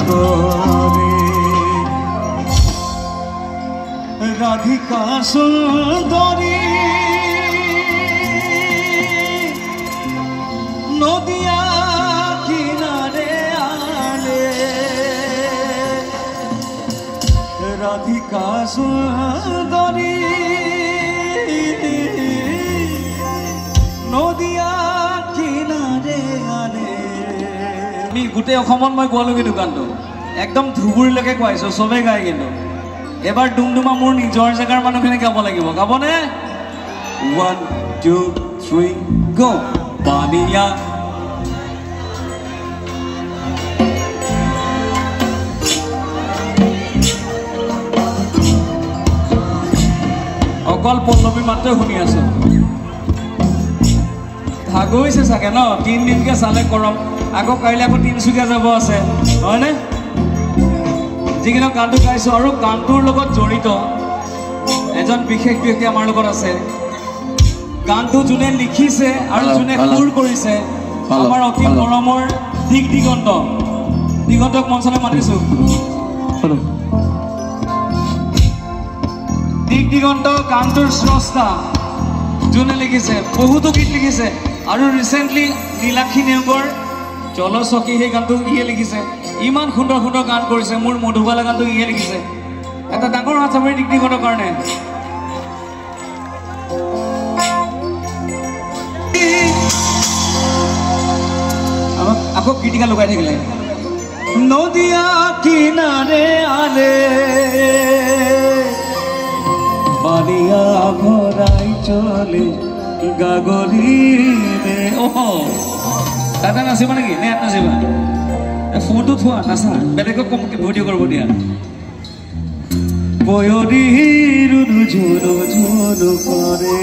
करे राधिका सुंदरी नदिया किनारे आले राधिका सुंदरी नदिया किनारे आले আমি গোটেই অসমত মই গোৱালগী দোকানটো একদম ধুবুৰীলৈকে কোৱাইছো সবে গায় কিন্তু এবাৰ ডুমডুমা মোৰ নিজৰ জেগাৰ মানুহখিনি গাব লাগিব গাবনে 1 2 3 গো পানিয়া অকল পল্লৱী মাত্ৰ শুনি আছো ভাগৈছে চাগে ন 3 দিনকে চালে কৰম আকৌ কাইলে আকৌ তিনসুকীয়া যাব আছে হয়নে যিকিনো গানটো গাইছো আৰু গানটোৰ লগত জড়িত এজন বিশেষ ব্যক্তি আমাৰ লগত আছে গানটো যোনে লিখিছে আৰু যোনে সুৰ কৰিছে আমাৰ অতি মৰমৰ দিগন্তক মঞ্চলৈ মাতিছো দিগন্ত গানটোৰ স্ৰষ্টা যোনে লিখিছে বহুতো গীত লিখিছে আৰু ৰিসেন্টলি নীলাক্ষী নেওগৰ জলচকী সেই গানটো ইয়ে লিখিছে ইমান সুন্দৰ সুন্দৰ গান কৰিছে মোৰ মধুবালা গানটো ইয়ে লিখিছে এটা ডাঙৰ হাত চাপৰি দিগন্তৰ কাৰণে আকৌ গীতিকা লগাই থাকিলে নদিয়া কিনারে আলে পানিয়া ভরাই চলে গাগরি রে ওহো দাদা নাচিবা নেকি নে নাচিবা ফোনটো থোৱা নাচা বেলেগক কম ভিডিঅ' কৰিব দিয়া বয়ৰিৰ ঝুনু ঝুনু কৰে